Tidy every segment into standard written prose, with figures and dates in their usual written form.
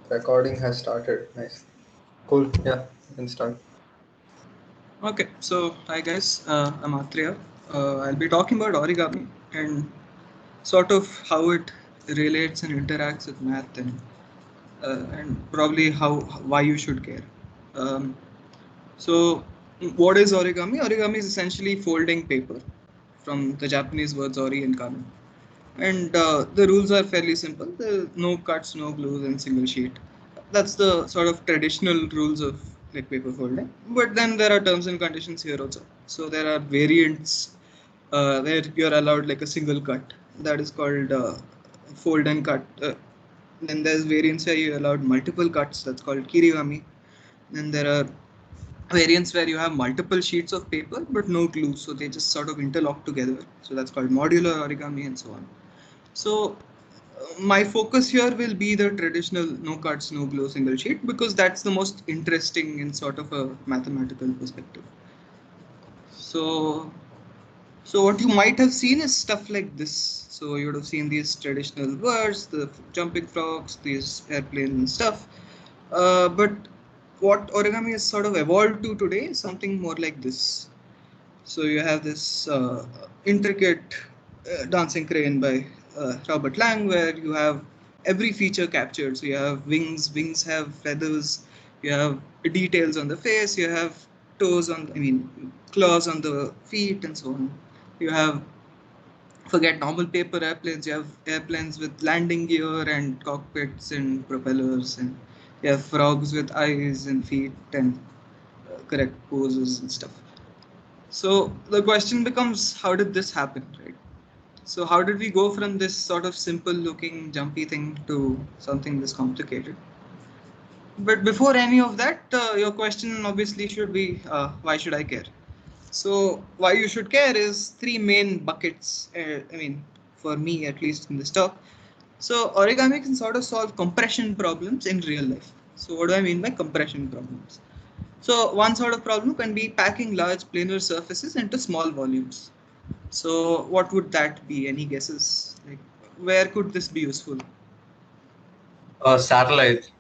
Recording has started. Nice. Cool. Yeah, you can start. Okay, so hi guys, I'm Athreya. I'll be talking about origami and sort of how it relates and interacts with math and probably why you should care. Um, so, what is origami? Origami is essentially folding paper from the Japanese words ori and kami. And the rules are fairly simple. There are no cuts, no glues, and single sheet. That's the sort of traditional rules of like paper folding. But then there are terms and conditions here also. So there are variants where you're allowed like a single cut. That is called fold and cut. Then there's variants where you're allowed multiple cuts. That's called kirigami. Then there are variants where you have multiple sheets of paper but no glue, so they just sort of interlock together. So that's called modular origami and so on. So my focus here will be the traditional no cuts, no glue, single sheet because that's the most interesting in sort of a mathematical perspective. So, so what you might have seen is stuff like this. So you would have seen these traditional birds, the jumping frogs, these airplanes and stuff. But what origami has sort of evolved to today is something more like this. So you have this intricate dancing crane by Robert Lang, where you have every feature captured. So you have wings, wings have feathers, you have details on the face, you have toes on, claws on the feet, and so on. You have, forget normal paper airplanes, you have airplanes with landing gear and cockpits and propellers, and you have frogs with eyes and feet and correct poses and stuff. So the question becomes, how did this happen, right? So how did we go from this sort of simple looking jumpy thing to something this complicated? But before any of that, your question obviously should be, why should I care? So why you should care is three main buckets. For me at least in this talk. So origami can sort of solve compression problems in real life. So what do I mean by compression problems? So one sort of problem can be packing large planar surfaces into small volumes. So what would that be? Any guesses? Like, where could this be useful? Satellite.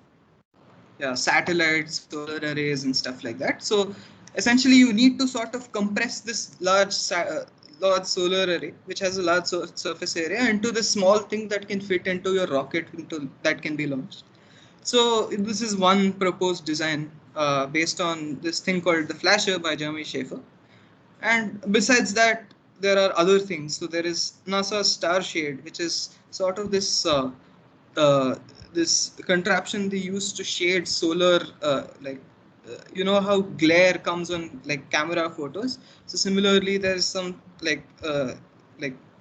Yeah, satellites, solar arrays, and stuff like that. So essentially, you need to sort of compress this large solar array, which has a large surface area, into this small thing that can fit into your rocket, into that can be launched. So this is one proposed design based on this thing called the Flasher by Jeremy Schaefer. And besides that, there are other things. So there is NASA's Starshade, which is sort of uh, this contraption they use to shade solar, you know how glare comes on like camera photos. So similarly, there is some like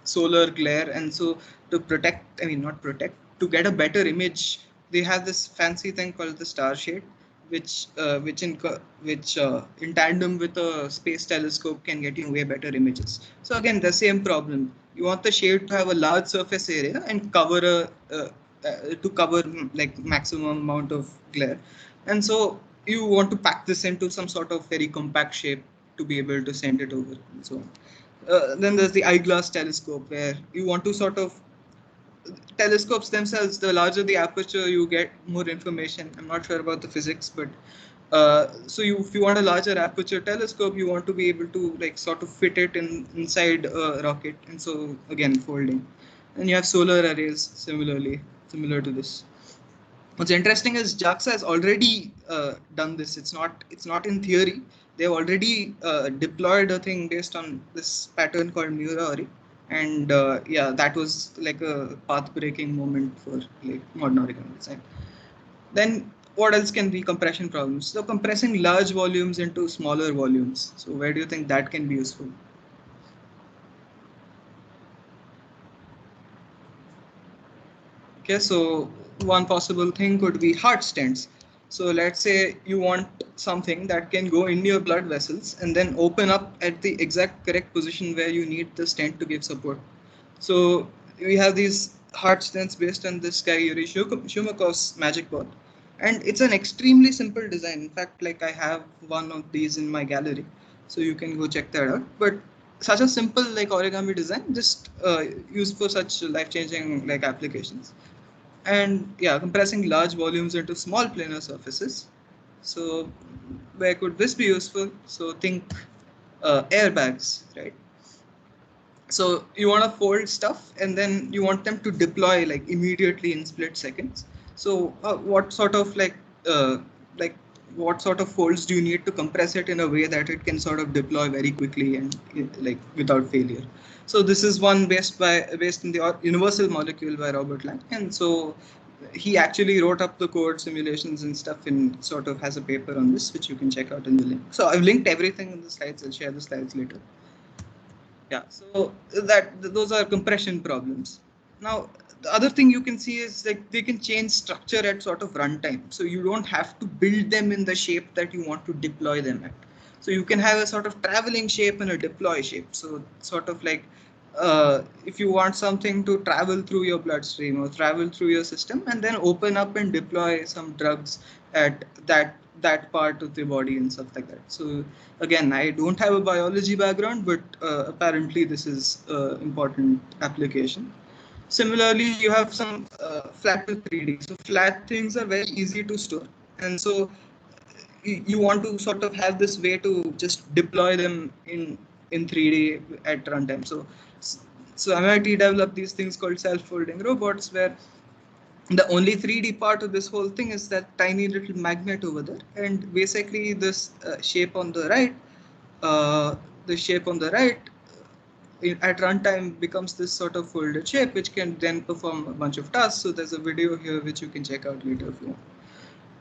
solar glare, and so to protect, not protect, to get a better image, they have this fancy thing called the Starshade, which in tandem with a space telescope can get you way better images. So again, the same problem. You want the shade to have a large surface area and cover to cover like maximum amount of glare, and so you want to pack this into some sort of very compact shape to be able to send it over and so on. Then there's the eyeglass telescope, where you want to sort of, telescopes themselves, the larger the aperture, you get more information. I'm not sure about the physics, but if you want a larger aperture telescope, you want to be able to like sort of fit it inside a rocket, and so again folding. And you have solar arrays similar to this. What's interesting is JAXA has already done this. It's not in theory. They've already deployed a thing based on this pattern called Mura, and yeah, that was like a path-breaking moment for like modern origami design. Then what else can be compression problems? So compressing large volumes into smaller volumes. So where do you think that can be useful? Okay, so one possible thing could be heart stents. So let's say you want something that can go in your blood vessels and then open up at the exact correct position where you need the stent to give support. So we have these heart stents based on this guy Yuri Shumakov's magic ball. And it's an extremely simple design. In fact, like I have one of these in my gallery, so you can go check that out. But such a simple like origami design, just used for such life-changing like applications. and yeah, compressing large volumes into small planar surfaces. So where could this be useful? So think airbags, right? So you want to fold stuff and then you want them to deploy like immediately in split seconds. So what sort of like what sort of folds do you need to compress it in a way that it can sort of deploy very quickly and like without failure? So this is one based in the universal molecule by Robert Lang, and so he actually wrote up the code simulations and stuff and sort of has a paper on this, which you can check out in the link. So I've linked everything in the slides. I'll share the slides later. Yeah, so those are compression problems. Now, the other thing you can see is like they can change structure at sort of runtime. So you don't have to build them in the shape that you want to deploy them at. So you can have a sort of traveling shape and a deploy shape. So sort of like if you want something to travel through your bloodstream or travel through your system and then open up and deploy some drugs at that part of the body and stuff like that. So again, I don't have a biology background, but apparently this is important application. Similarly, you have some flat to 3D. So flat things are very easy to store, and so you want to sort of have this way to just deploy them in 3D at runtime. So MIT developed these things called self-folding robots, where the only 3D part of this whole thing is that tiny little magnet over there, and basically this shape on the right, uh, the shape on the right at runtime becomes this sort of folded shape, which can then perform a bunch of tasks. So there's a video here which you can check out later if you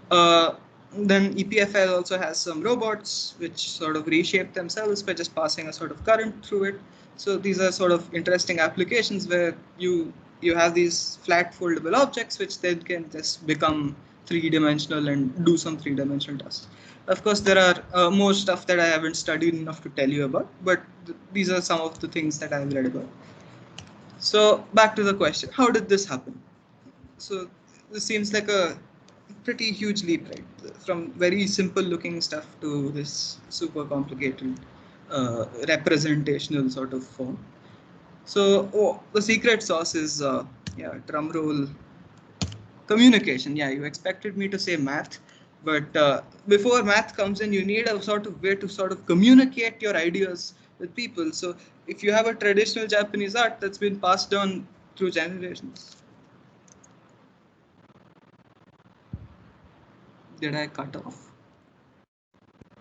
want. Then EPFL also has some robots which sort of reshape themselves by just passing a sort of current through it. So these are sort of interesting applications where you have these flat foldable objects which then can just become three-dimensional and do some three-dimensional tasks. Of course, there are more stuff that I haven't studied enough to tell you about, but these are some of the things that I've read about. So back to the question, how did this happen? So this seems like a pretty huge leap, right? From very simple looking stuff to this super complicated representational sort of form. So the secret sauce is, yeah, drumroll communication. Yeah, you expected me to say math, but before math comes in, you need a sort of way to sort of communicate your ideas with people. So if you have a traditional Japanese art that's been passed down through generations. Did I cut off?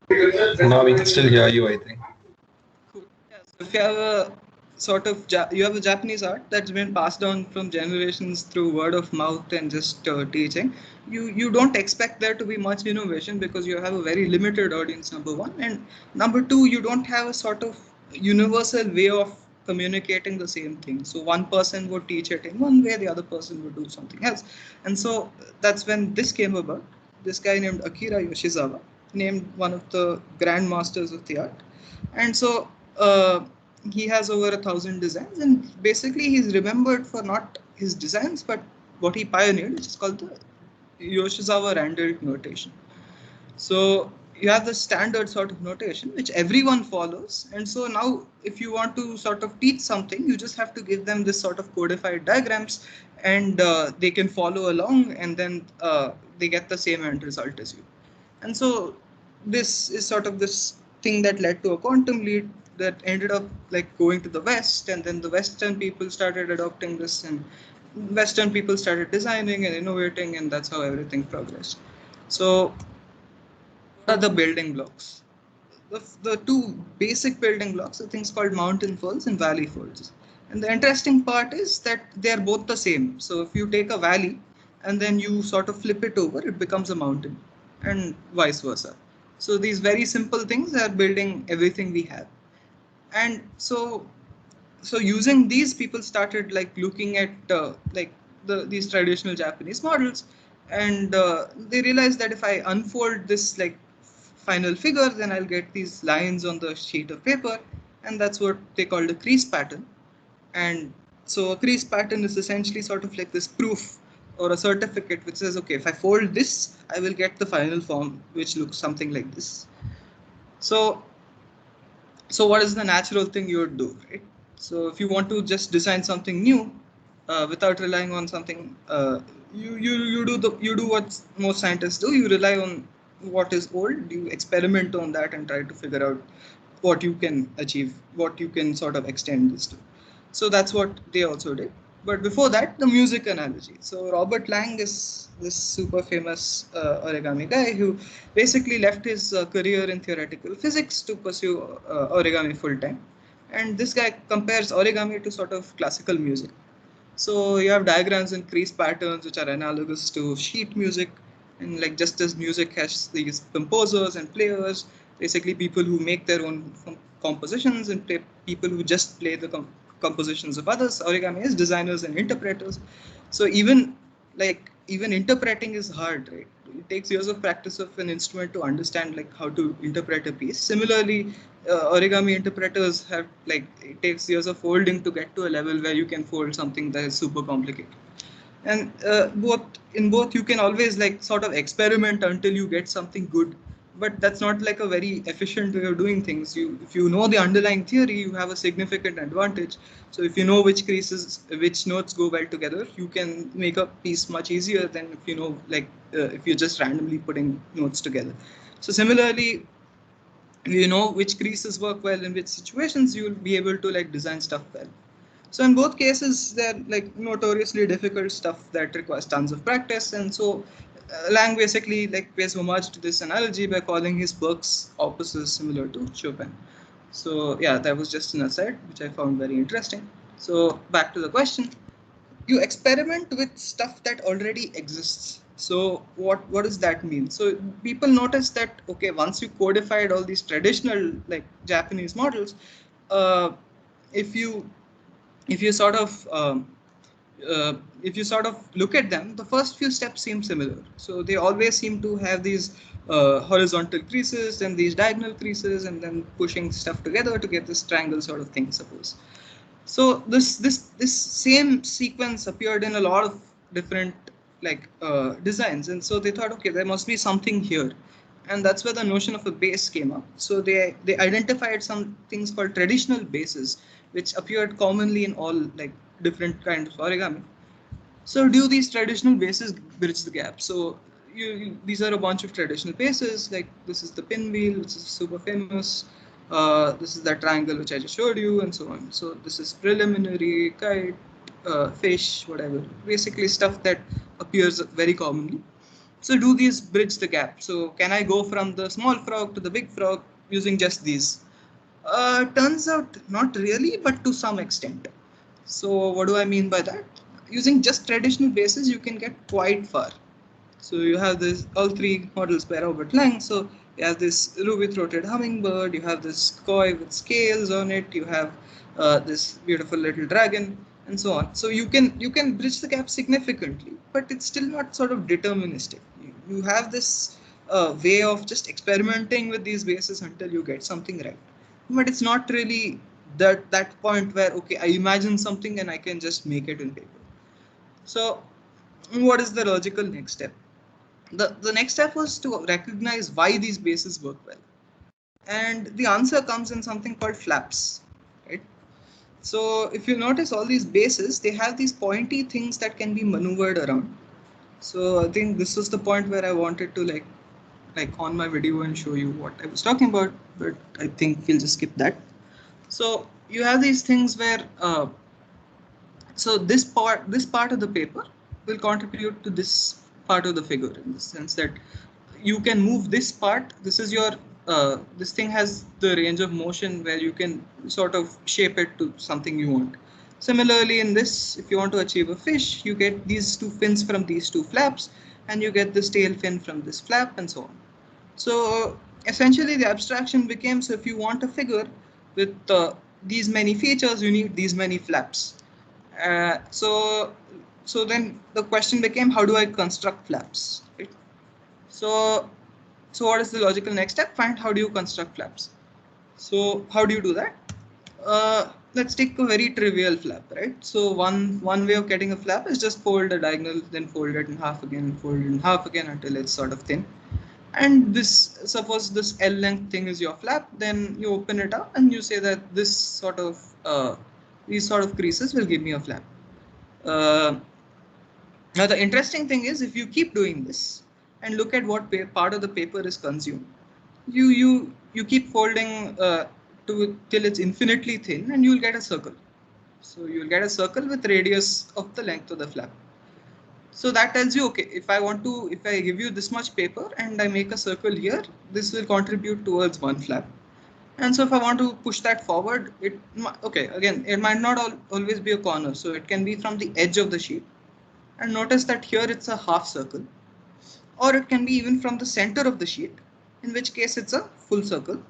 Now we can still hear you, I think. Cool. Yeah, so if you have a sort of you have a Japanese art that's been passed down from generations through word of mouth and just teaching, you don't expect there to be much innovation because you have a very limited audience, number one, and number two, you don't have a sort of universal way of communicating the same thing. So one person would teach it in one way, the other person would do something else, and so that's when this came about. This guy named Akira Yoshizawa, named one of the grandmasters of the art, and so he has over 1,000 designs, and basically he's remembered for not his designs but what he pioneered, which is called the Yoshizawa Randall notation. So you have the standard sort of notation which everyone follows, and so now if you want to sort of teach something, you just have to give them this sort of codified diagrams, and they can follow along, and then they get the same end result as you. And so this is sort of this thing that led to a quantum leap that ended up like going to the West, and then the Western people started adopting this, and Western people started designing and innovating, and that's how everything progressed. So what are the building blocks? The two basic building blocks are things called mountain folds and valley folds. And the interesting part is that they are both the same. So if you take a valley and then you sort of flip it over, it becomes a mountain, and vice versa. So these very simple things are building everything we have. And so using these, people started like looking at like these traditional Japanese models, and they realized that if I unfold this like final figure, then I'll get these lines on the sheet of paper, and that's what they call the crease pattern. And so a crease pattern is essentially sort of like this proof or a certificate which says, okay, if I fold this, I will get the final form, which looks something like this. So what is the natural thing you would do, right? So if you want to just design something new without relying on something you do what most scientists do. You rely on what is old. You experiment on that and try to figure out what you can achieve, what you can sort of extend this to. So that's what they also did. But before that, the music analogy. So Robert Lang is this super famous origami guy who basically left his career in theoretical physics to pursue origami full time. And this guy compares origami to sort of classical music. So you have diagrams and crease patterns which are analogous to sheet music, and like just as music has these composers and players, basically people who make their own compositions and people who just play the compositions of others. Origami is designers and interpreters. So even interpreting is hard, right? It takes years of practice of an instrument to understand like how to interpret a piece. Similarly, origami interpreters have like it takes years of folding to get to a level where you can fold something that is super complicated. And both you can always like sort of experiment until you get something good, but that's not like a very efficient way of doing things. If you know the underlying theory, you have a significant advantage. So if you know which notes go well together, you can make a piece much easier than if you know like if you're just randomly putting notes together. So similarly, you know which creases work well in which situations, you'll be able to like design stuff well. So in both cases, they're like notoriously difficult stuff that requires tons of practice. And so Lang basically like pays homage to this analogy by calling his works opuses similar to Chopin. So yeah, that was just an aside, which I found very interesting. So back to the question. You experiment with stuff that already exists. So what does that mean? So people notice that, okay, once you codified all these traditional like Japanese models, uh, if you if you sort of if you sort of look at them, the first few steps seem similar. So they always seem to have these horizontal creases and these diagonal creases, and then pushing stuff together to get this triangle sort of thing, suppose. So this same sequence appeared in a lot of different like designs, and so they thought, okay, there must be something here, and that's where the notion of a base came up. So they identified some things called traditional bases, which appeared commonly in all like different kinds of origami. So do these traditional bases bridge the gap? So these are a bunch of traditional bases. Like this is the pinwheel, which is super famous. This is that triangle which I just showed you, and so on. So this is preliminary, kite, fish, whatever. Basically stuff that appears very commonly. So do these bridge the gap? So can I go from the small frog to the big frog using just these? Turns out not really, but to some extent. So what do I mean by that? Using just traditional bases, you can get quite far. So you have this all three models by Robert Lang. So you have this ruby-throated hummingbird, you have this koi with scales on it, you have this beautiful little dragon, and so on. So you can bridge the gap significantly, but it's still not sort of deterministic. You have this way of just experimenting with these bases until you get something right, but it's not really that point where, okay, I imagine something and I can just make it in paper. So what is the logical next step? The next step was to recognize why these bases work well, and the answer comes in something called flaps, right? So if you notice, all these bases, they have these pointy things that can be maneuvered around. So I think this was the point where I wanted to like on my video and show you what I was talking about, but I think we'll just skip that. So you have these things where so this part of the paper will contribute to this part of the figure, in the sense that you can move this part. This is your this thing has the range of motion where you can sort of shape it to something you want. Similarly, in this, if you want to achieve a fish, you get these two fins from these two flaps, and you get this tail fin from this flap, and so on. So essentially, the abstraction became, so if you want a figure with these many features, you need these many flaps. So then the question became, how do I construct flaps? Right? So so what is the logical next step? Find how do you construct flaps. So how do you do that? Let's take a very trivial flap, right? So one way of getting a flap is just fold a diagonal, then fold it in half again, fold it in half again until it's sort of thin. And this, suppose this L length thing is your flap, then you open it up and you say that this sort of these sort of creases will give me a flap. Uh, Now the interesting thing is, if you keep doing this and look at what part of the paper is consumed, you keep folding till it's infinitely thin, and you'll get a circle. So you'll get a circle with radius of the length of the flap. So that tells you, okay, if I give you this much paper and I make a circle here, this will contribute towards one flap. And so if I want to push that forward, okay, again, it might not always be a corner. So it can be from the edge of the sheet. And notice that here it's a half circle. Or it can be even from the center of the sheet, in which case it's a full circle.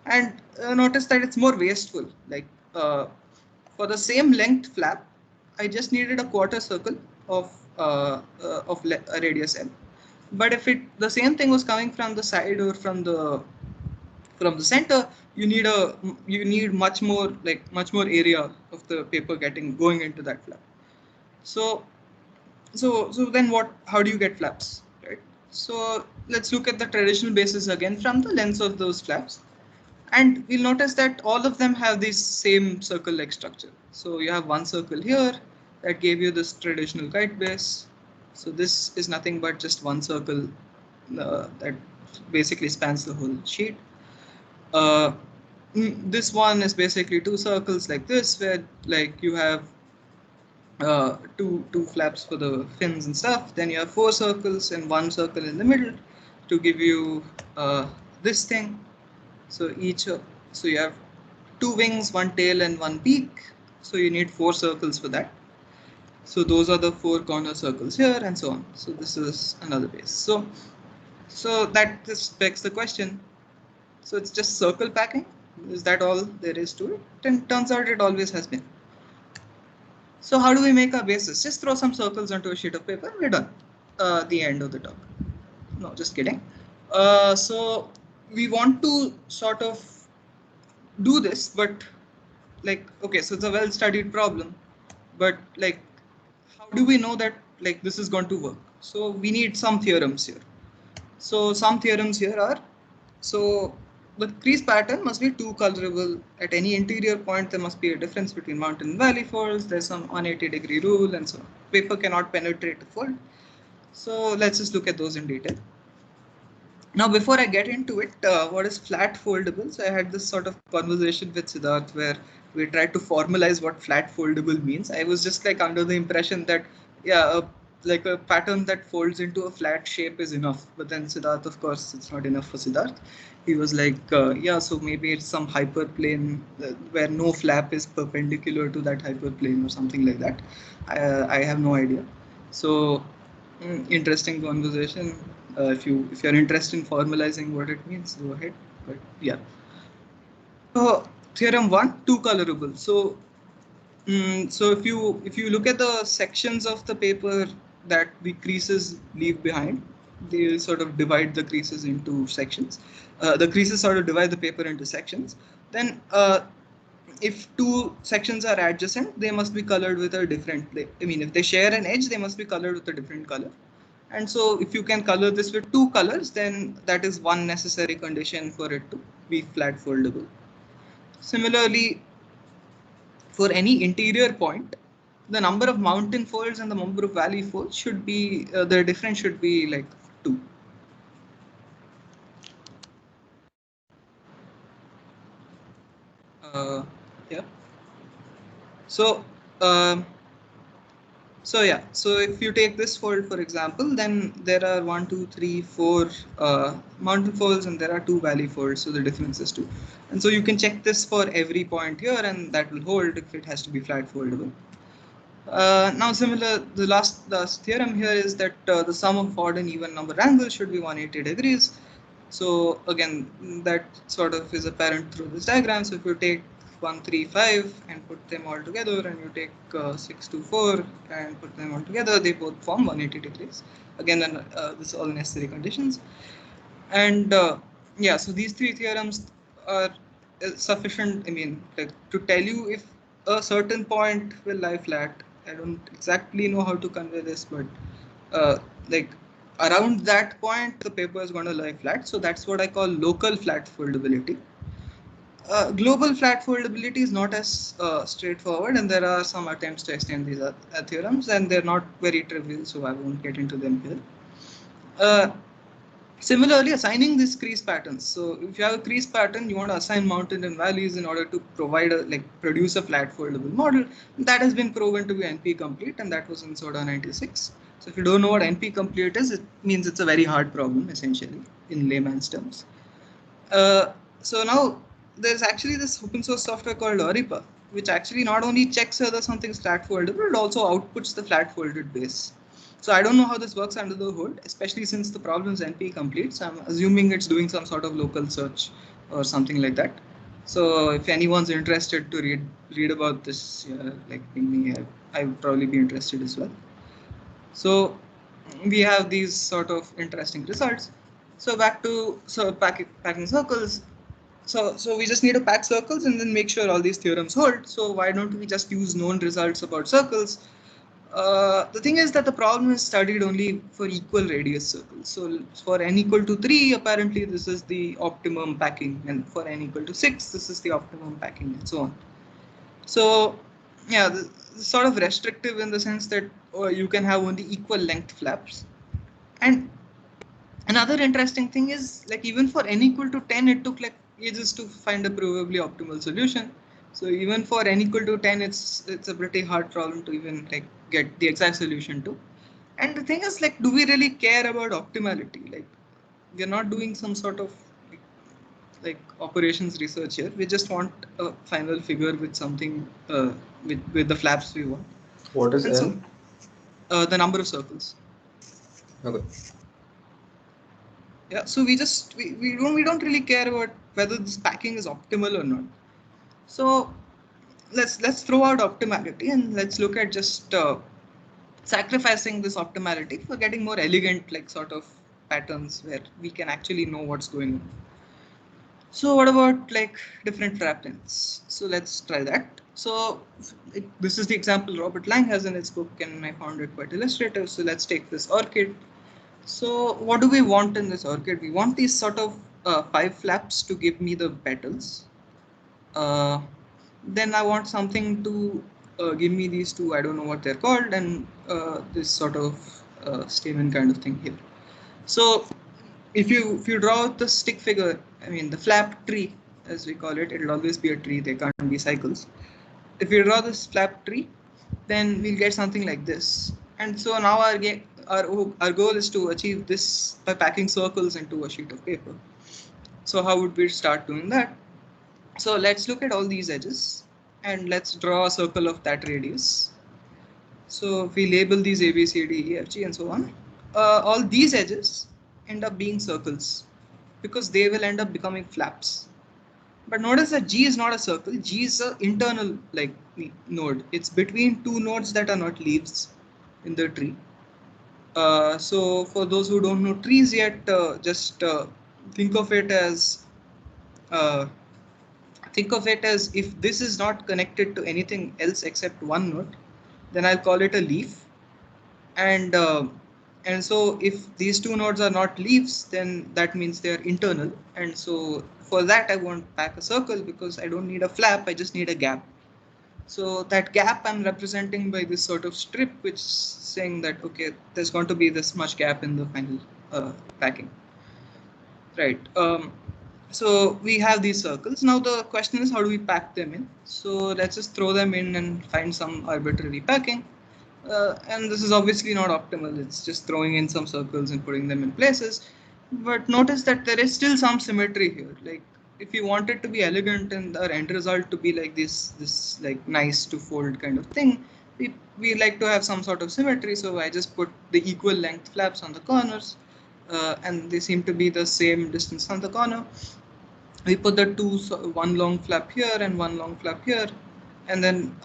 And notice that it's more wasteful. Like for the same length flap, I just needed a quarter circle of a radius L. But if the same thing was coming from the side or from the center, you need much more area of the paper going into that flap. So then how do you get flaps, right? So let's look at the traditional basis again from the lengths of those flaps. And we'll notice that all of them have this same circle-like structure. So you have one circle here that gave you this traditional kite base. So this is nothing but just one circle that basically spans the whole sheet. This one is basically two circles like this, where like you have two flaps for the fins and stuff. Then you have four circles and one circle in the middle to give you this thing. So so you have two wings, one tail, and one beak. So you need four circles for that. So those are the four corner circles here, and so on. So this is another base. So that just begs the question. So it's just circle packing. Is that all there is to it? And turns out it always has been. So how do we make our bases? Just throw some circles onto a sheet of paper. We're done. The end of the talk. No, just kidding. So we want to sort of do this, but like, okay, so it's a well-studied problem, but like, how do we know that like this is going to work? So we need some theorems here. So some theorems here are, so the crease pattern must be two colorable. At any interior point, there must be a difference between mountain and valley folds. There's some 180-degree rule, and so on. Paper cannot penetrate a fold. So let's just look at those in detail. Now, before I get into it, what is flat foldable? So I had this sort of conversation with Siddharth where we tried to formalize what flat foldable means. I was just like under the impression that, yeah, like a pattern that folds into a flat shape is enough. But then Siddharth, of course, it's not enough for Siddharth. He was like, yeah, so maybe it's some hyperplane where no flap is perpendicular to that hyperplane or something like that. I have no idea. So interesting conversation. If you're interested in formalizing what it means, go ahead. But yeah. So theorem 1, two colorable. So so if you look at the sections of the paper that the creases leave behind, they sort of divide the creases into sections. The creases sort of divide the paper into sections. Then if two sections are adjacent, they must be colored with a different. I mean, if they share an edge, they must be colored with a different color. And so if you can color this with two colors, then that is one necessary condition for it to be flat foldable. Similarly, for any interior point, the number of mountain folds and the number of valley folds should be, the difference should be like 2. Yeah. So, so if you take this fold, for example, then there are 1, 2, 3, 4 mountain folds and there are 2 valley folds. So the difference is 2. And so you can check this for every point here, and that will hold if it has to be flat foldable. Now the last theorem here is that the sum of odd and even number angles should be 180 degrees. So again, that sort of is apparent through this diagram. So if you take 1, 3, 5 and put them all together, and you take 6, 2, 4 and put them all together, they both form 180 degrees. Again, this is all necessary conditions. And yeah, so these three theorems are sufficient. I mean, like, to tell you if a certain point will lie flat. I don't exactly know how to convey this, but like around that point, the paper is going to lie flat. So that's what I call local flat foldability. Global flat foldability is not as straightforward, and there are some attempts to extend these theorems, and they're not very trivial, so I won't get into them here. Similarly, assigning these crease patterns. So if you have a crease pattern, you want to assign mountain and valleys in order to provide produce a flat foldable model. That has been proven to be NP complete, and that was in Soda 96. So if you don't know what NP complete is, it means it's a very hard problem, essentially, in layman's terms. So now there's actually this open source software called Oripa, which actually not only checks whether something is flat foldable, it also outputs the flat folded base. So I don't know how this works under the hood, especially since the problem is NP complete. So I'm assuming it's doing some sort of local search or something like that. So if anyone's interested to read about this, like me, I would probably be interested as well. So we have these sort of interesting results. So back to packing circles. So we just need to pack circles and then make sure all these theorems hold. So why don't we just use known results about circles? The thing is that the problem is studied only for equal radius circles. So for n equal to 3, apparently this is the optimum packing, and for n equal to 6, this is the optimum packing, and so on. So yeah, sort of restrictive in the sense that you can have only equal length flaps. And another interesting thing is, like, even for n equal to 10, it took like ages to find a provably optimal solution. So even for n equal to 10, it's a pretty hard problem to even like get the exact solution to. And the thing is, like, do we really care about optimality? Like, we're not doing some sort of like operations research here. We just want a final figure with something with the flaps we want. What is And n? So, the number of circles. Okay. Yeah, so we don't really care about whether this packing is optimal or not. So let's throw out optimality and let's look at just sacrificing this optimality for getting more elegant like sort of patterns where we can actually know what's going on. So what about like different flap lengths? So let's try that. So this is the example Robert Lang has in his book, and I found it quite illustrative. So let's take this orchid. So what do we want in this orchid? We want these sort of 5 flaps to give me the petals. Then I want something to give me these two, I don't know what they're called, and this sort of stamen kind of thing here. So if you draw out the stick figure, I mean the flap tree as we call it, it'll always be a tree, there can't be cycles. If we draw this flap tree, then we'll get something like this. And so now our goal is to achieve this by packing circles into a sheet of paper. So how would we start doing that? So let's look at all these edges and let's draw a circle of that radius. So if we label these A, B, C, D, E, F, G, and so on, all these edges end up being circles because they will end up becoming flaps. But notice that G is not a circle. G is an internal like node. It's between two nodes that are not leaves in the tree. So for those who don't know trees yet, just think of it as if this is not connected to anything else except one node, then I'll call it a leaf. And so if these two nodes are not leaves, then that means they're internal. And so for that, I won't pack a circle because I don't need a flap, I just need a gap. So that gap I'm representing by this sort of strip, which is saying that, okay, there's going to be this much gap in the final packing. Right. So we have these circles. Now the question is, how do we pack them in? So let's just throw them in and find some arbitrary packing. And this is obviously not optimal. It's just throwing in some circles and putting them in places. But notice that there is still some symmetry here. Like if you want it to be elegant and our end result to be like this like nice to fold kind of thing, we like to have some sort of symmetry. So I just put the equal length flaps on the corners, and they seem to be the same distance on the corner. We put the one long flap here and one long flap here, and then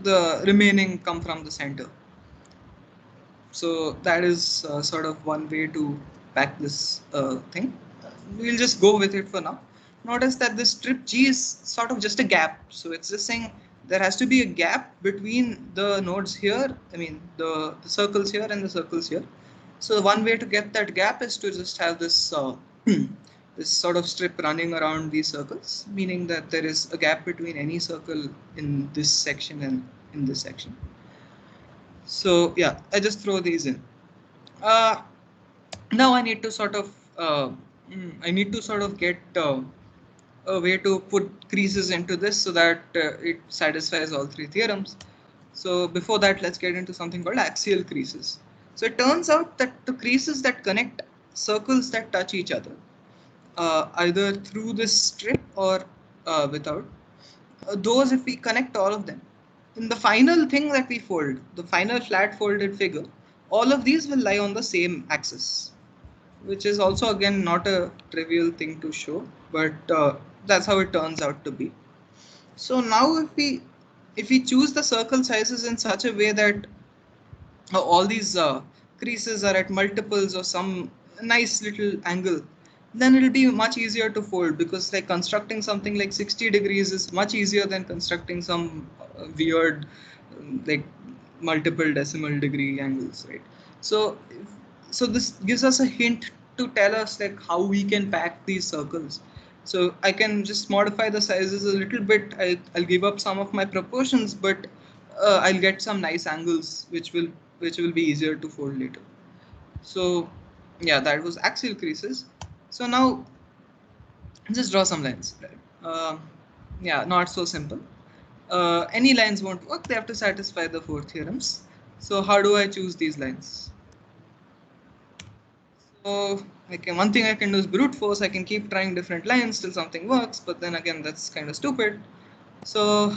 the remaining come from the center. So that is sort of one way to pack this thing. We'll just go with it for now. Notice that this strip G is sort of just a gap. So it's just saying there has to be a gap between the nodes here, I mean the circles here and the circles here. So one way to get that gap is to just have this this sort of strip running around these circles, meaning that there is a gap between any circle in this section and in this section. So yeah, I just throw these in. Now I need to sort of get a way to put creases into this so that it satisfies all three theorems. So before that, let's get into something called axial creases. So it turns out that the creases that connect circles that touch each other, either through this strip or without, those, if we connect all of them, in the final thing that we fold, the final flat folded figure, all of these will lie on the same axis, which is also again not a trivial thing to show, but that's how it turns out to be. So now if we choose the circle sizes in such a way that all these creases are at multiples of some nice little angle, then it'll be much easier to fold, because like constructing something like 60 degrees is much easier than constructing some weird like multiple decimal degree angles, right? So this gives us a hint to tell us like how we can pack these circles. So I can just modify the sizes a little bit. I'll give up some of my proportions, but I'll get some nice angles which will be easier to fold later. So yeah, that was axial creases. So now just draw some lines. Yeah, not so simple. Any lines won't work. They have to satisfy the four theorems. So how do I choose these lines? So one thing I can do is brute force. I can keep trying different lines till something works, but then again, that's kind of stupid. So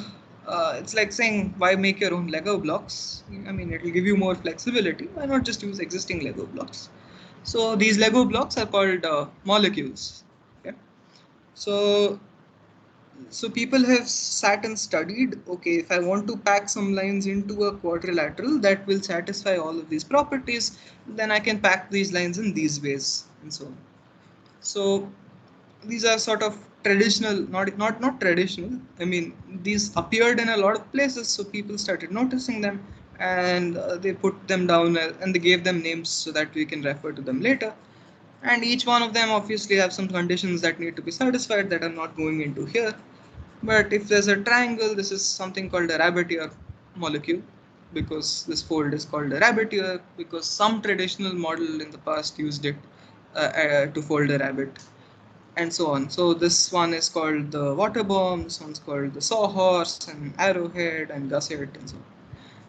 it's like saying, why make your own Lego blocks? I mean, it will give you more flexibility. Why not just use existing Lego blocks? So these Lego blocks are called molecules. Okay? So people have sat and studied, okay, if I want to pack some lines into a quadrilateral that will satisfy all of these properties, then I can pack these lines in these ways and so on. So these are sort of traditional, not traditional. I mean, these appeared in a lot of places, so people started noticing them, and they put them down and they gave them names so that we can refer to them later. And each one of them obviously have some conditions that need to be satisfied that I'm not going into here. But if there's a triangle, this is something called a rabbit ear molecule, because this fold is called a rabbit ear because some traditional model in the past used it to fold a rabbit, and so on. So this one is called the water bomb, this one's called the sawhorse and arrowhead and gusset and so on.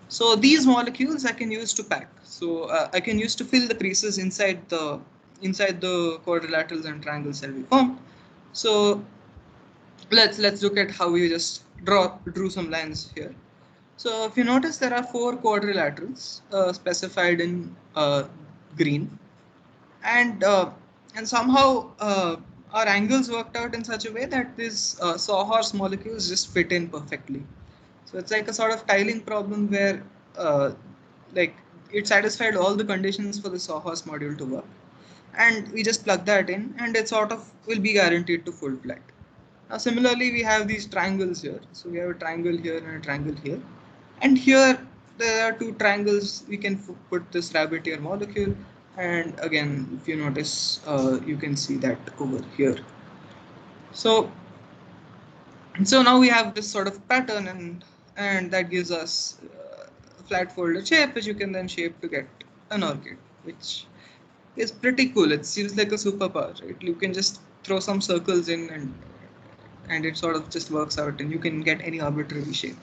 So these molecules I can use to pack. So I can use to fill the creases inside the quadrilaterals and triangles that we form. So let's look at how we just drew some lines here. So if you notice, there are four quadrilaterals specified in green, and somehow our angles worked out in such a way that these sawhorse molecules just fit in perfectly. So it's like a sort of tiling problem where like it satisfied all the conditions for the sawhorse module to work, and we just plug that in, and it sort of will be guaranteed to fold flat. Now similarly, we have these triangles here. So we have a triangle here and a triangle here, and here there are two triangles. We can put this rabbit ear molecule, and again, if you notice, you can see that over here. So now we have this sort of pattern, and that gives us a flat folded shape, which you can then shape to get an orchid, which is pretty cool. It seems like a superpower, right? You can just throw some circles in, and it sort of just works out, and you can get any arbitrary shape.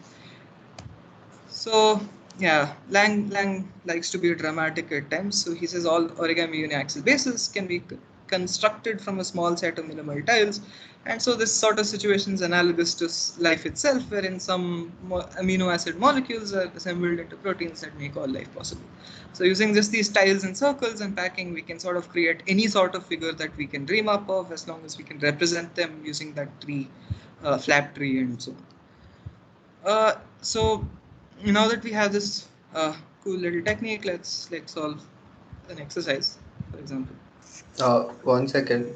So yeah, Lang likes to be dramatic at times. So he says all origami uniaxial bases can be constructed from a small set of minimal tiles. And so this sort of situation is analogous to life itself, wherein some amino acid molecules are assembled into proteins that make all life possible. So using just these tiles and circles and packing, we can sort of create any sort of figure that we can dream up of, as long as we can represent them using that tree, flap tree, and so on. So now that we have this cool little technique, let's solve an exercise, for example. 1 second.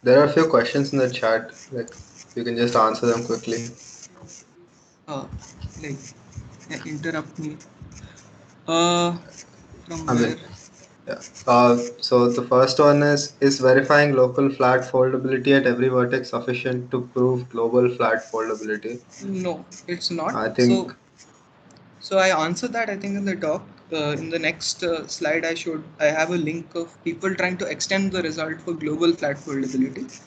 There are a few questions in the chat. Like, you can just answer them quickly. Like interrupt me. From I where? mean, Yeah. So the first one is verifying local flat foldability at every vertex sufficient to prove global flat foldability? No, it's not. I So think So I answered that I think in the talk. In the next slide, I have a link of people trying to extend the result for global flat foldability,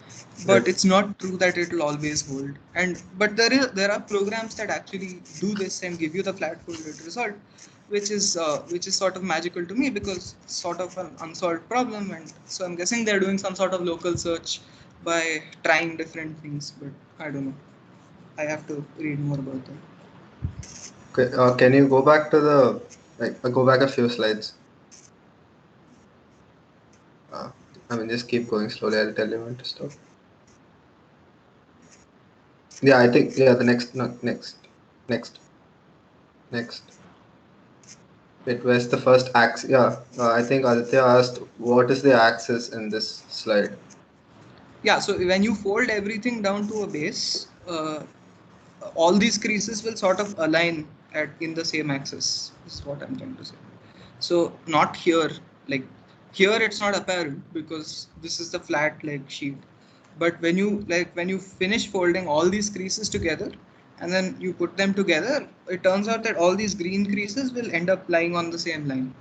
but right. it's not true that it will always hold. And but there are programs that actually do this and give you the flat folded result, which is sort of magical to me because it's sort of an unsolved problem, and so I'm guessing they're doing some sort of local search by trying different things, but I don't know. I have to read more about that. Okay. Can you go back to the go back a few slides? Uh, I mean, just keep going slowly. I'll tell you when to stop. Yeah, I think yeah. The next, no, next. It was the first axis. Yeah, I think Aditya asked what is the axis in this slide. Yeah, so when you fold everything down to a base, all these creases will sort of align at in the same axis. Is what I'm trying to say. So not here, like here it's not apparent because this is the flat like sheet. But when you finish folding all these creases together and then you put them together, it turns out that all these green creases will end up lying on the same line.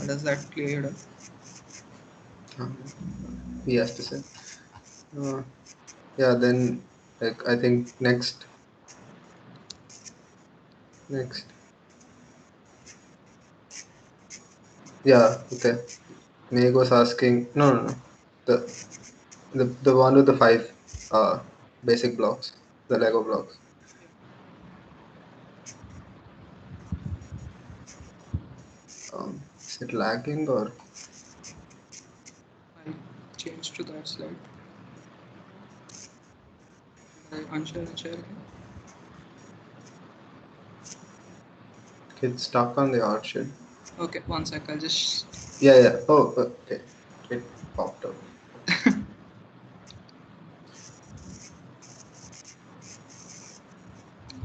Does that clear it up? Um, he has to say. Uh, yeah, then I think next. Yeah, okay. Meg was asking. No, no, no. The the one with the five uh basic blocks, the Lego blocks. Is it lagging or? I changed to that slide. Did I unshare and share again? It's stuck on the orchard. Okay, one sec. I'll just. Yeah, yeah. Oh, okay. It popped up.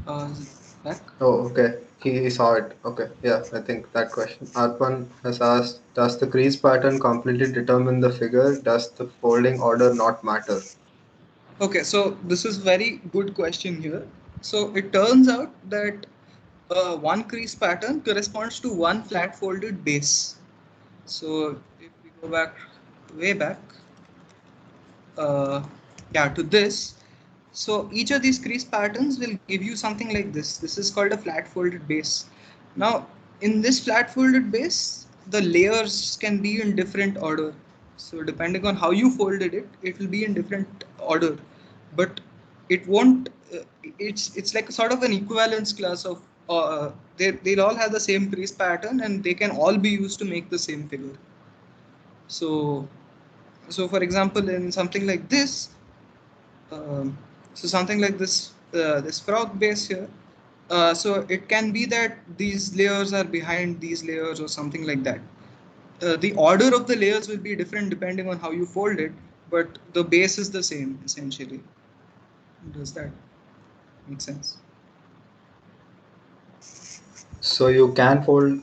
Is it back? Oh, okay. He saw it. Okay. Yeah, I think that question. Arpan has asked, does the crease pattern completely determine the figure? Does the folding order not matter? Okay, so this is very good question here. So it turns out that one crease pattern corresponds to one flat folded base. So if we go back way back, uh, yeah, to this. So each of these crease patterns will give you something like this. This is called a flat folded base. Now, in this flat folded base, the layers can be in different order. So depending on how you folded it, it will be in different order. But it won't. It's like a sort of an equivalence class of. They'll all have the same crease pattern and they can all be used to make the same figure. So for example, in something like this, um, something like this frog base here. So it can be that these layers are behind these layers or something like that. The order of the layers will be different depending on how you fold it, but the base is the same essentially. Does that make sense? So you can fold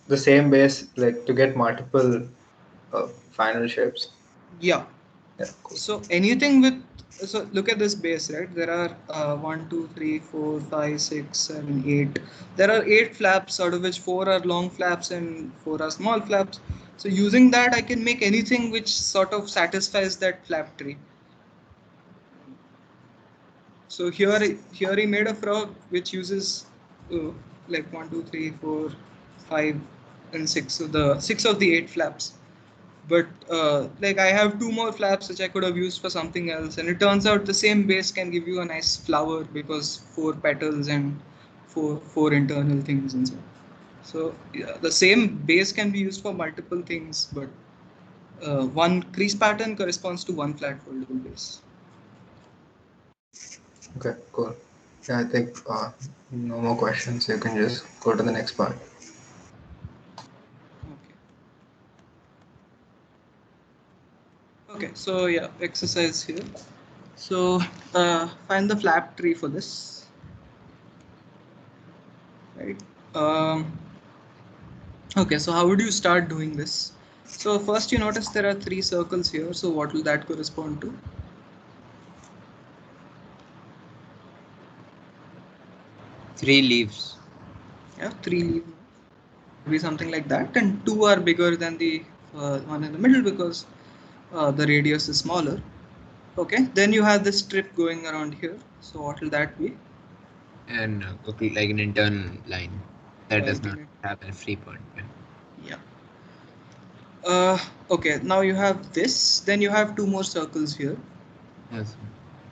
the same base like to get multiple final shapes. Yeah. Yeah, cool. So anything with look at this base, right? There are 1, 2, 3, 4, 5, 6, 7, 8. There are 8 flaps, out of which 4 are long flaps and 4 are small flaps. So using that, I can make anything which sort of satisfies that flap tree. So here he made a frog which uses uh, like 1, 2, 3, 4, 5, and 6. So the 6 of the 8 flaps. But like I have 2 more flaps which I could have used for something else, and it turns out the same base can give you a nice flower because 4 petals and four internal things and so. So yeah, the same base can be used for multiple things, but one crease pattern corresponds to one flat foldable base. Okay, cool. Yeah, I think no more questions. You can just go to the next part. Okay. Okay. So yeah, exercise here. So find the flap tree for this, right? Um, Okay, so how would you start doing this? So first you notice there are 3 circles here. So what will that correspond to? 3 leaves. Yeah, 3 leaves. Maybe something like that. And 2 are bigger than the one in the middle because the radius is smaller. Okay, then you have this strip going around here. So what will that be? And like an internal line that does Like not in it. have a free point. Yeah. Okay, now you have this. Then you have 2 more circles here. Yes.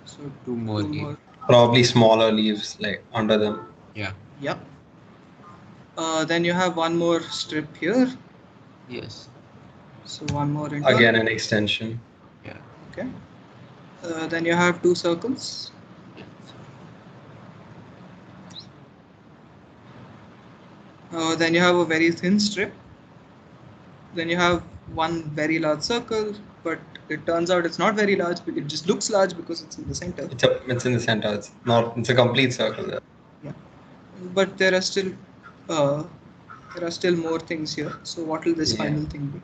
So 2 more two leaves. more. Probably smaller leaves like under them. Yeah. Yep. Then you have one more strip here. Yes. So one more internal. Again, an extension. Yeah. Okay. Then you have 2 circles. Yes. Then you have a very thin strip. Then you have one very large circle, but it turns out it's not very large. It just looks large because it's in the center. It's in the center. It's a complete circle there. Yeah. But uh, there are still more things here. So what will this Yeah. final thing be?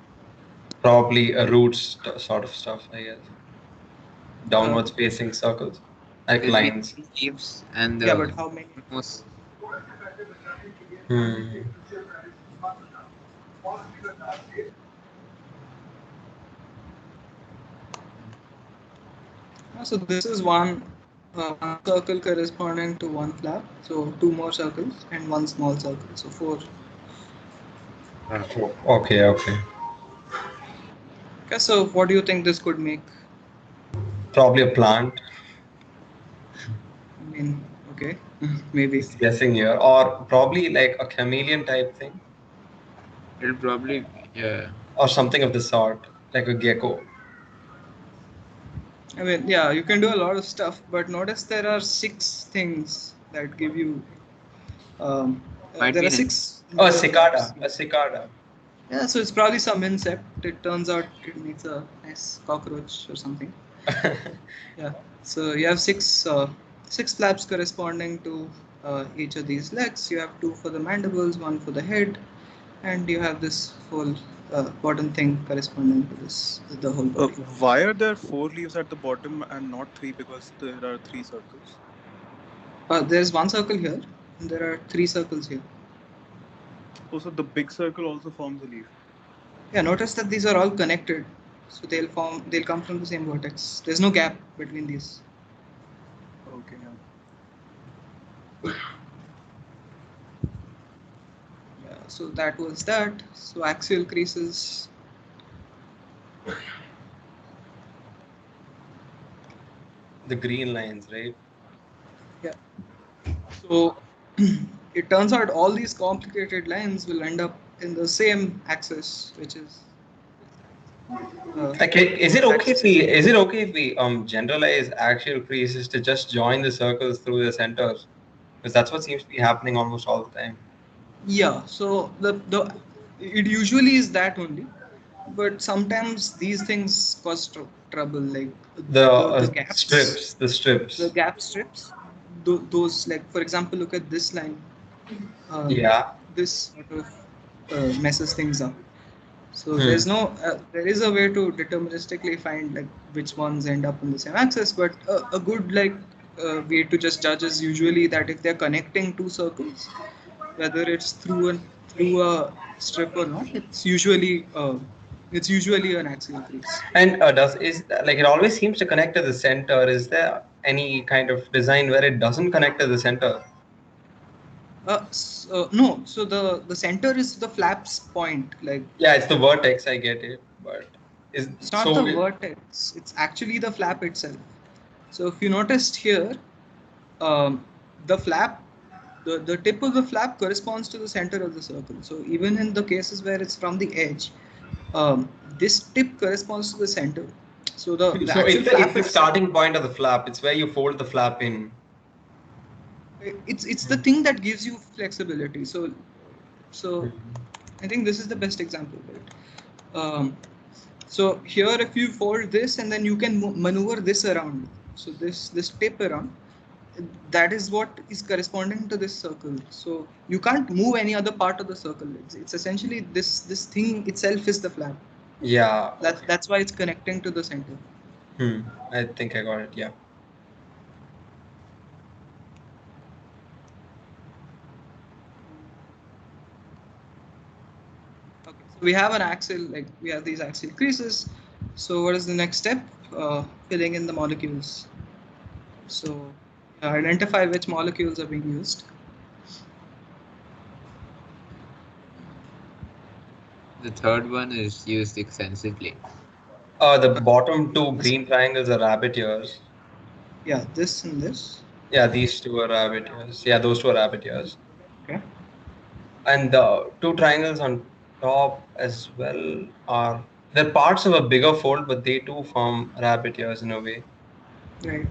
Probably a root sort of stuff, I guess. Uh, Downwards facing circles, like There'll be lines. 3 leaves and yeah, the but how many? most. Hmm. So this is one circle corresponding to one flap. So 2 more circles and one small circle. So 4. Okay, okay. Okay, so what do you think this could make? Probably a plant. I mean, okay, maybe. Just guessing here, or probably like a chameleon type thing, It'll probably or something of the sort, like a gecko. I mean, yeah, you can do a lot of stuff, but notice there are 6 things that give you. Um, might there be are an 6 Oh, a more flaps. cicada. A cicada. Yeah, so it's probably some insect. It turns out it makes a nice cockroach or something. Yeah. So you have 6 flaps corresponding to each of these legs. You have 2 for the mandibles, 1 for the head, and you have this whole bottom thing corresponding to the whole body. Why are there 4 leaves at the bottom and not 3? Because there are 3 circles. There's one circle here, and there are 3 circles here. Also, the big circle also forms a leaf. Yeah, notice that these are all connected, so they'll come from the same vertex. There's no gap between these. Okay, yeah. Yeah, so that was that. So axial creases. The green lines, right? Yeah. So it turns out all these complicated lines will end up in the same axis, which is Okay, is it okay if axis. we generalize axial creases to just join the circles through the centers? Because that's what seems to be happening almost all the time. Yeah. So the it usually is that only, but sometimes these things cause trouble, like The the gaps, the strips. the gap strips. Those, like for example, look at this line. Yeah. This sort of messes things up. So Hmm. there is a way to deterministically find like which ones end up on the same axis, but a good way to just judge is usually that if they're connecting 2 circles, whether it's through a strip or not, it's usually an axial crease. And does is like it always seems to connect to the center? Is there any kind of design where it doesn't connect to the center? No, so the center is the flap's point. Like Yeah, it's the vertex. I get it, but is it's not so the vertex; it's actually the flap itself. So if you noticed here, um, the flap, the tip of the flap corresponds to the center of the circle. So even in the cases where it's from the edge, this tip corresponds to the center. So the so actual it's flap the itself, starting point of the flap. It's where you fold the flap in. it's the thing that gives you flexibility. So I think this is the best example, right? So here, if you fold this and then you can maneuver this around, so this tip around, that is what is corresponding to this circle. So you can't move any other part of the circle. It's essentially this thing itself is the flap. Yeah. That's why it's connecting to the center. I think I got it. Yeah. Okay, so we have an axle, like we have these axial creases. So what is the next step? Filling in the molecules. So identify which molecules are being used. The third one is used extensively. The bottom two green triangles are rabbit ears. Yeah, this and this. Yeah, these two are rabbit ears. Yeah, those two are rabbit ears. Okay. And the two triangles on top as well are they're parts of a bigger fold, but they too form rabbit ears in a way. Right.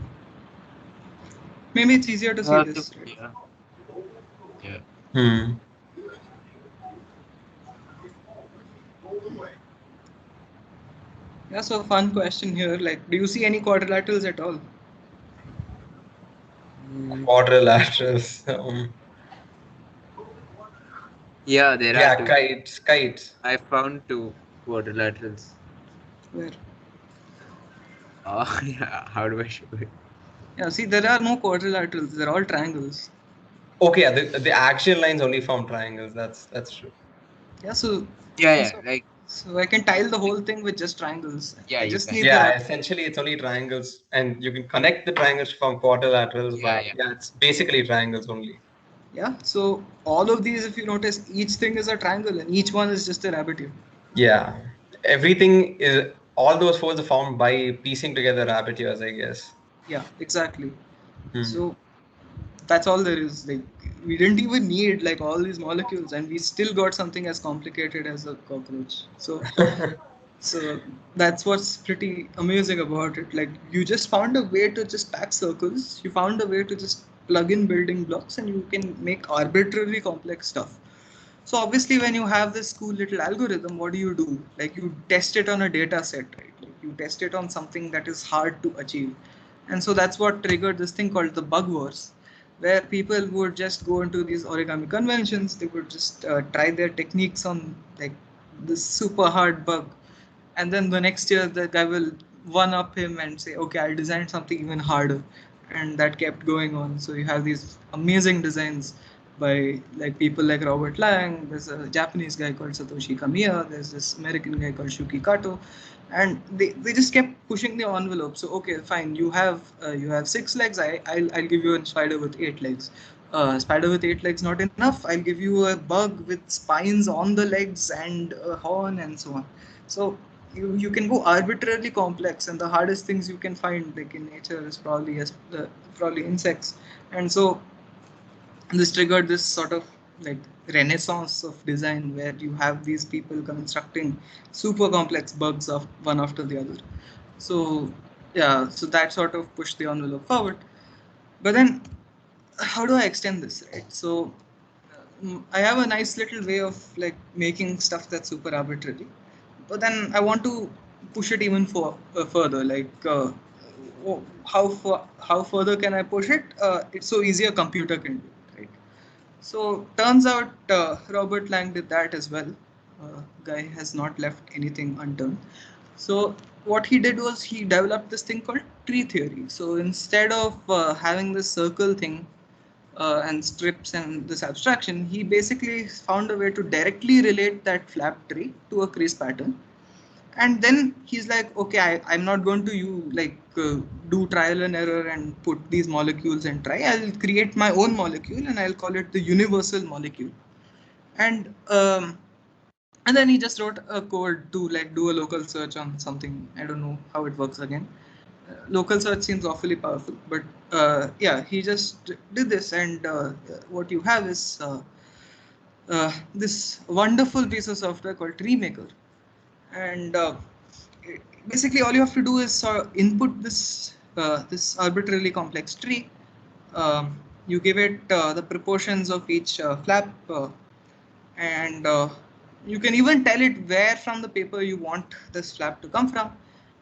Maybe it's easier to see this, right? Yeah. Yeah. Hmm. Yeah, so fun question here. Like, do you see any quadrilaterals at all? Quadrilaterals. Yeah, there Yeah, are two. kites. I found two quadrilaterals. Where? Oh, yeah. How do I show it? Yeah, see, there are no quadrilaterals. They're all triangles. Okay, yeah, the axial lines only form triangles. That's true. Yeah, so Yeah, like so I can tile the whole thing with just triangles. yeah, I you just can. need the Yeah, essentially it's only triangles, and you can connect the triangles from quadrilaterals, Yeah, but yeah. yeah, it's basically triangles only. Yeah, so all of these, if you notice, each thing is a triangle and each one is just a rabbit ear. Yeah, everything is all those folds are formed by piecing together rabbit ears, I guess. Yeah, exactly. Hmm. So that's all there is. Like, we didn't even need like all these molecules, and we still got something as complicated as a cockroach. So that's what's pretty amazing about it. Like, you just found a way to just pack circles. You found a way to just plug in building blocks, and you can make arbitrarily complex stuff. So obviously, when you have this cool little algorithm, what do? Like, you test it on a data set, right? Like, you test it on something that is hard to achieve. And so that's what triggered this thing called the bug wars, where people would just go into these origami conventions. They would just try their techniques on like this super hard bug, and then the next year the guy will one up him and say, okay, I'll design something even harder. And that kept going on. So you have these amazing designs by like people like Robert Lang. There's a Japanese guy called Satoshi Kamiya. There's this American guy called Shuki Kato, and they just kept pushing the envelope. So okay, fine, you have 6 legs. I'll give you a spider with 8 legs. Spider with 8 legs not enough. I'll give you a bug with spines on the legs and a horn and so on. So you can go arbitrarily complex, and the hardest things you can find like in nature is probably insects. And so this triggered this sort of like renaissance of design where you have these people constructing super complex bugs of one after the other. So yeah, so that sort of pushed the envelope forward. But then how do I extend this, right? So I have a nice little way of like making stuff that's super arbitrary, but then I want to push it even further. Like, how further can I push it? It's so easy a computer can do it, right? So turns out Robert Lang did that as well. Guy has not left anything undone. So what he did was he developed this thing called tree theory. So instead of having this circle thing and strips and this abstraction, he basically found a way to directly relate that flap tree to a crease pattern. And then he's like, okay, I'm not going to do trial and error and put these molecules and try. I'll create my own molecule and I'll call it the universal molecule. And and then he just wrote a code to like do a local search on something. I don't know how it works again. Local search seems awfully powerful, but yeah, he just did this, and what you have is this wonderful piece of software called Tree Maker. And basically all you have to do is input this arbitrarily complex tree. You give it the proportions of each flap, and you can even tell it where from the paper you want this flap to come from.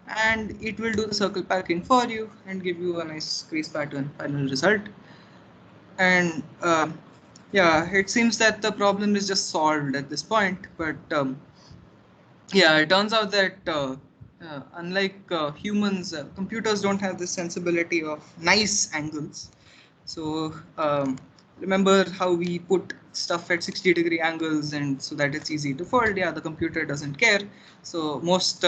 and it will do the circle packing for you and give you a nice crease pattern final result. And yeah, it seems that the problem is just solved at this point. But yeah, it turns out that unlike humans, computers don't have this sensibility of nice angles. So remember how we put stuff at 60-degree angles and so that it's easy to fold? Yeah, the computer doesn't care. So most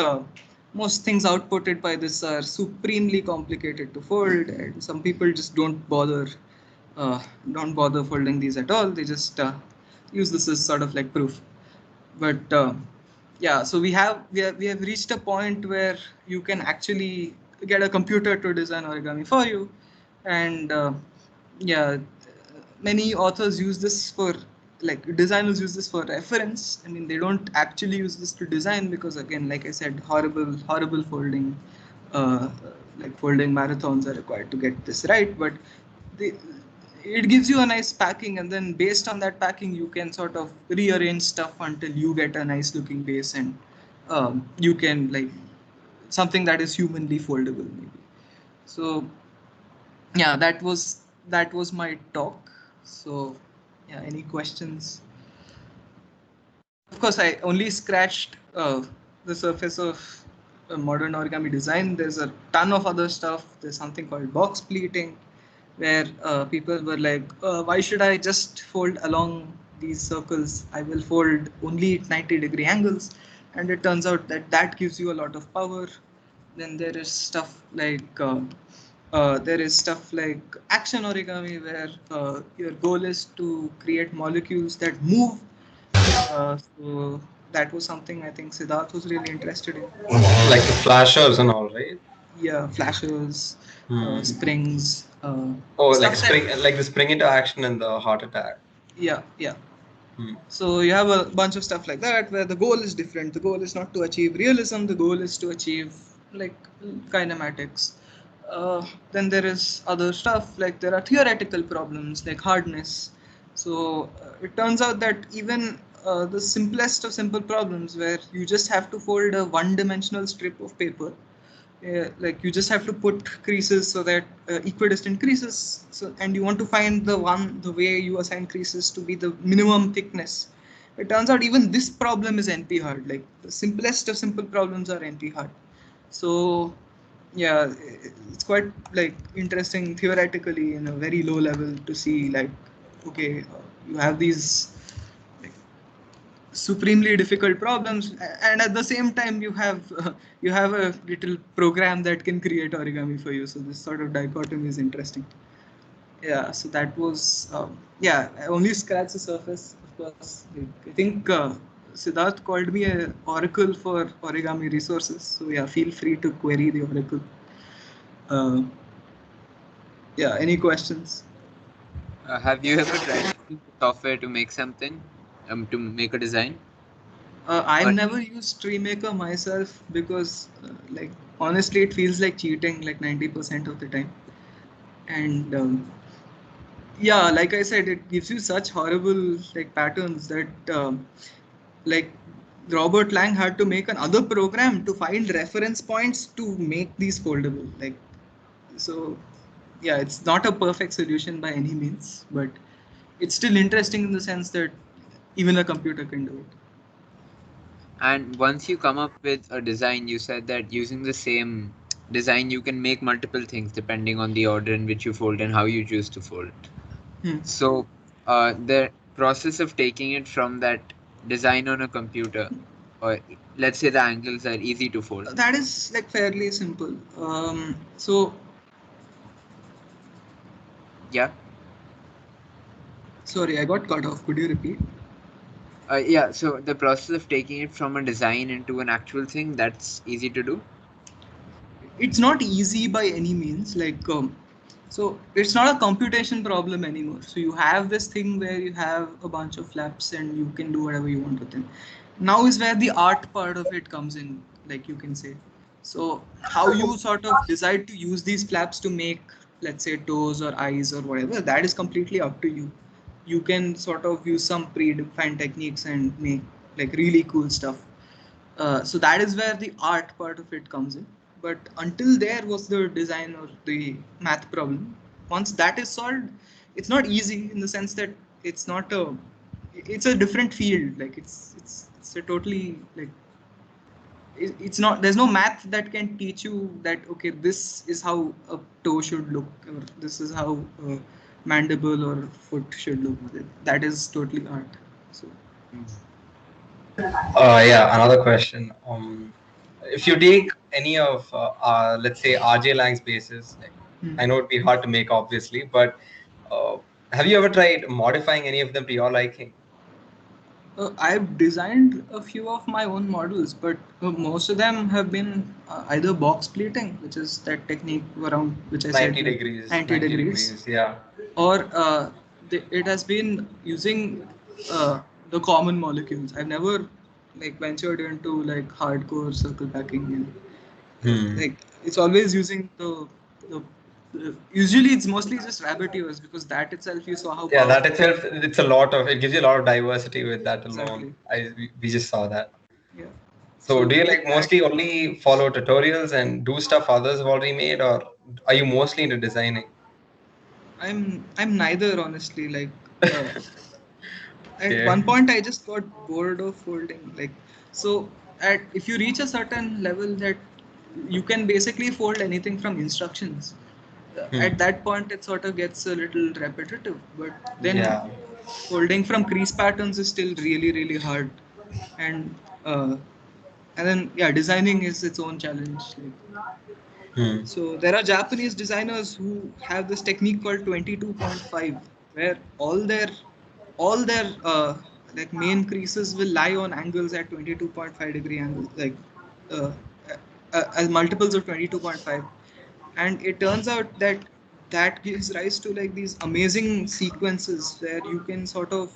things outputted by this are supremely complicated to fold, and some people just uh, don't bother folding these at all. They just use this as sort of like proof. But yeah, so we have reached a point where you can actually get a computer to design origami for you. And yeah, many authors use this for, like, designers use this for reference. I mean, they don't actually use this to design because, again, like I said, horrible folding, uh, like folding marathons are required to get this right. But they, it gives you a nice packing, and then based on that packing you can sort of rearrange stuff until you get a nice looking base, and you can, like, something that is humanly foldable maybe. So yeah, that was my talk. So yeah, any questions? Of course, I only scratched the surface of modern origami design. There's a ton of other stuff. There's something called box pleating, where people were like, why should I just fold along these circles? I will fold only at 90-degree angles. And it turns out that that gives you a lot of power. Then there is stuff like action origami, where your goal is to create molecules that move. So that was something I think Siddharth was really interested in. Like the flashers and all, right? Yeah, flashers, Hmm. springs. Oh, Stuff like that, like the spring into action and the heart attack. yeah. Hmm. So you have a bunch of stuff like that where the goal is different. The goal is not to achieve realism. The goal is to achieve, like, kinematics. Then there is other stuff, like there are theoretical problems like hardness. So it turns out that even the simplest of simple problems, where you just have to fold a one-dimensional strip of paper, like you just have to put creases so that equidistant creases, so, and you want to find the way you assign creases to be the minimum thickness. It turns out even this problem is NP hard. Like the simplest of simple problems are NP hard. So yeah, it's quite, like, interesting theoretically in a very low level to see, like, okay, you have these, like, supremely difficult problems, and at the same time you have a little program that can create origami for you. So this sort of dichotomy is interesting. Yeah, so that was yeah, I only scratched the surface. Of course, I think Siddharth called me a oracle for origami resources, so yeah, feel free to query the oracle. uh, yeah, any questions? Have you ever tried using the software to make something, to make a design? I've Or never used TreeMaker myself because, like, honestly, it feels like cheating like 90% of the time. And yeah, like I said, it gives you such horrible, like, patterns that, like, Robert Lang had to make another program to find reference points to make these foldable. Like, so yeah, it's not a perfect solution by any means, but it's still interesting in the sense that even a computer can do it. and once you come up with a design, you said that using the same design, you can make multiple things depending on the order in which you fold and how you choose to fold. Hmm. So, the process of taking it from that design on a computer, or let's say the angles are easy to fold. That is, like, fairly simple. So Yeah. sorry, I got cut off. Could you repeat? Yeah. So the process of taking it from a design into an actual thing, that's easy to do. It's not easy by any means. Like, so it's not a computation problem anymore. So you have this thing where you have a bunch of flaps and you can do whatever you want with them. Now is where the art part of it comes in, like you can say. So how you sort of decide to use these flaps to make, let's say, toes or eyes or whatever, that is completely up to you. You can sort of use some predefined techniques and make, like, really cool stuff. So that is where the art part of it comes in. but until there was the design or the math problem. Once that is solved, it's not easy in the sense that it's a different field. Like it's a totally like it's not, there's no math that can teach you that okay, this is how a toe should look, or this is how a mandible or foot should look. That is totally art. So Yeah, another question. If you take any of, let's say, RJ Lang's bases, like, I know it'd be hard to make, obviously, but uh, have you ever tried modifying any of them to your liking? I've designed a few of my own models, but most of them have been either box pleating, which is that technique around which I 90 said, like degrees, 90 90 degrees, degrees, yeah. or it has been using the common molecules. I've never like ventured into like hardcore circle packing, and like it's always using the usually it's mostly just rabbit ears, because that itself you saw how Yeah, that powerful. itself, it's a lot of, it gives you a lot of diversity with that alone. Exactly. We just saw that. Yeah. So do you With like that, mostly only follow tutorials and do stuff others have already made, or are you mostly into designing? I'm neither, honestly. Like uh, at Okay. one point I just got bored of folding. Like so, at if you reach a certain level that you can basically fold anything from instructions, at that point it sort of gets a little repetitive. But then Yeah. folding from crease patterns is still really hard, and uh, and then yeah, designing is its own challenge. Hmm. So there are Japanese designers who have this technique called 22.5, where all their like main creases will lie on angles at 22.5-degree angles, like uh, as multiples of 22.5, and it turns out that that gives rise to like these amazing sequences where you can sort of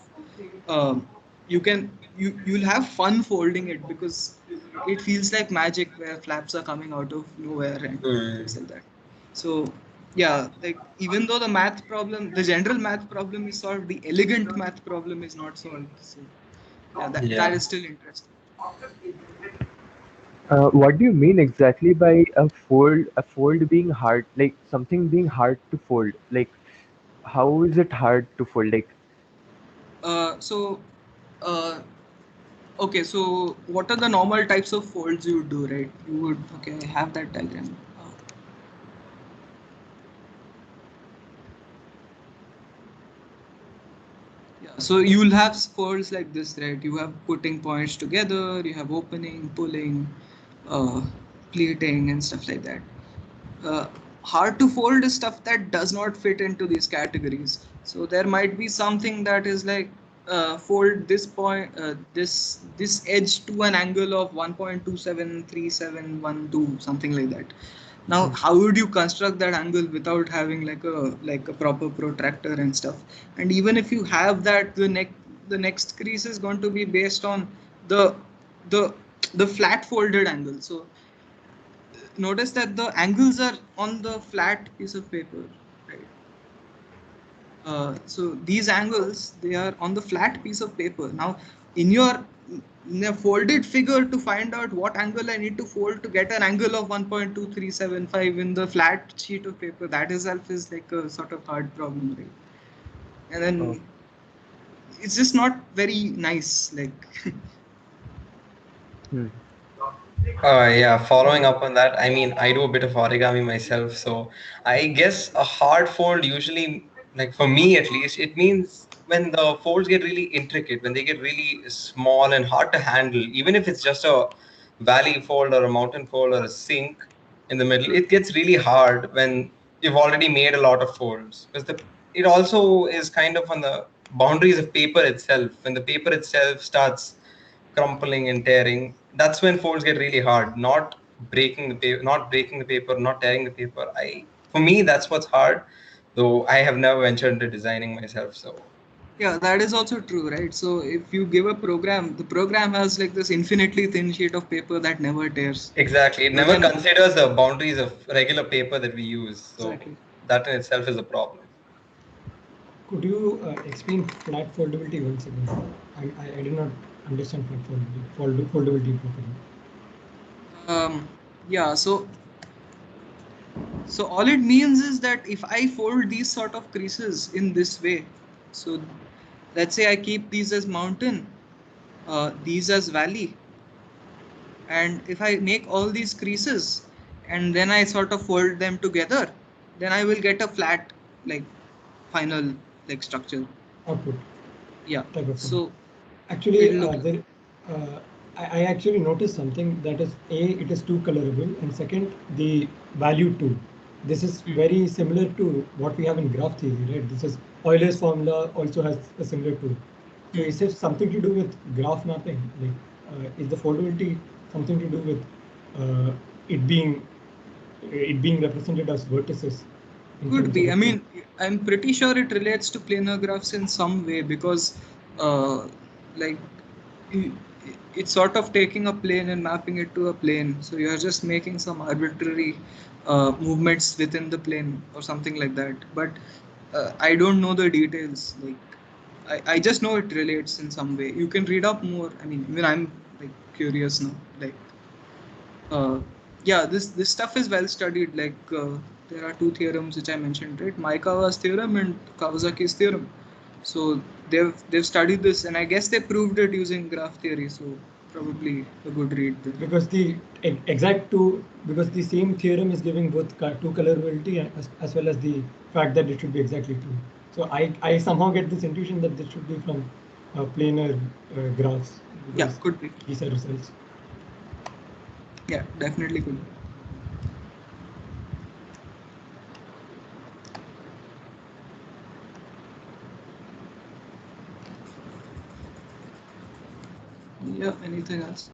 um, you'll have fun folding it, because it feels like magic where flaps are coming out of nowhere and things like that. So yeah, like even though the math problem, the general math problem is solved, the elegant math problem is not solved. So yeah, that Yeah. is still interesting. What do you mean exactly by a fold? A fold being hard, like something being hard to fold. Like, how is it hard to fold? Like, So uh, okay, so what are the normal types of folds you would do, right? You would, okay, I have that diagram. Yeah, so you'll have folds like this, right? You have putting points together, you have opening, pulling, uh, pleating, and stuff like that. Uh, Hard to fold is stuff that does not fit into these categories. So there might be something that is like fold this point, this edge to an angle of 1.273712, something like that. Now, how would you construct that angle without having like a proper protractor and stuff? And even if you have that, the next crease is going to be based on the the the flat folded angle. So notice that the angles are on the flat piece of paper, right? So these angles, they are on the flat piece of paper. Now in a folded figure, to find out what angle I need to fold to get an angle of 1.2375 in the flat sheet of paper, that itself is like a sort of hard problem, right? And oh, then it's just not very nice, like hmm. Yeah, following up on that, I mean, I do a bit of origami myself, so I guess a hard fold usually, like for me at least, it means when the folds get really intricate, when they get really small and hard to handle, even if it's just a valley fold or a mountain fold or a sink in the middle, it gets really hard when you've already made a lot of folds. Because it also is kind of on the boundaries of paper itself. When the paper itself starts crumpling and tearing, that's when folds get really hard. Not breaking the paper, not tearing the paper. For me, that's what's hard, though I have never ventured into designing myself. So yeah, that is also true, right? So if you give a program, the program has like this infinitely thin sheet of paper that never tears. exactly, it But never then considers the boundaries of regular paper that we use. So exactly. that in itself is a problem. Could you explain flat foldability once again? I did not understand flat foldability properly. Um, yeah, so So all it means is that if I fold these sort of creases in this way, so let's say I keep these as mountain, these as valley, and if I make all these creases and then I sort of fold them together, then I will get a flat like final like structure. Output. Yeah. Type of thing. So Actually, it'll look I actually noticed something that is A, it is 2 colorable, and second, the value 2. This is very similar to what we have in graph theory, right? This is Euler's formula also has a similar 2. So is it something to do with graph mapping? Like, is the foldability something to do with it being represented as vertices? in could terms be. of I the mean, I'm pretty sure it relates to planar graphs in some way because, like, i- it's sort of taking a plane and mapping it to a plane. So you're just making some arbitrary movements within the plane or something like that. But I don't know the details. Like, I just know it relates in some way. You can read up more. I mean, even I'm like curious now. Like, yeah, this stuff is well studied. Like there are two theorems which I mentioned, right? Maekawa's theorem and Kawasaki's theorem. So they've studied this, and I guess they proved it using graph theory. So probably a good read there. because the because the same theorem is giving both two colorability as well as the fact that it should be exactly two. So I somehow get this intuition that this should be from planar graphs Yeah, because could be. these are results. Yeah, definitely could be. Yeah, anything else?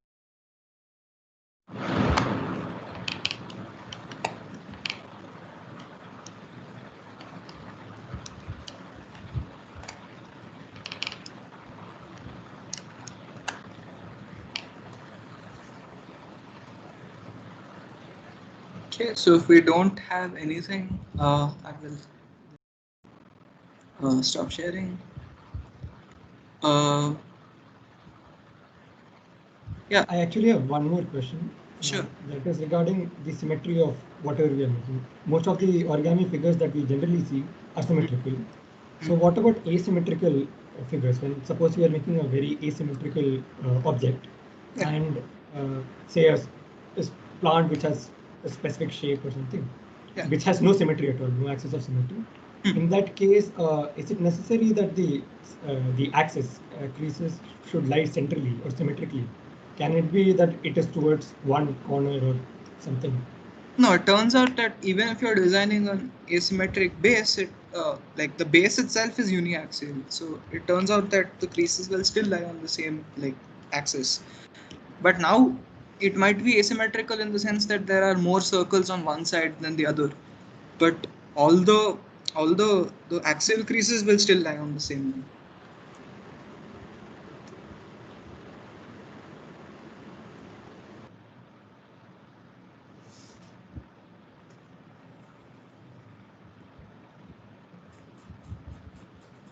Okay, so if we don't have anything, I will stop sharing. Uh, yeah, I actually have one more question. sure. That is regarding the symmetry of whatever we are making. Most of the origami figures that we generally see are symmetrical. So what about asymmetrical figures? When suppose you are making a very asymmetrical object, Yeah. and say a plant which has a specific shape or something, Yeah. which has no symmetry at all, no axis of symmetry. In that case, is it necessary that the axis creases should lie centrally or symmetrically? Can it be that it is towards one corner or something? No, it turns out that even if you're designing an asymmetric base, it like the base itself is uniaxial. So it turns out that the creases will still lie on the same like axis. But now it might be asymmetrical in the sense that there are more circles on one side than the other. But all the axial creases will still lie on the same line.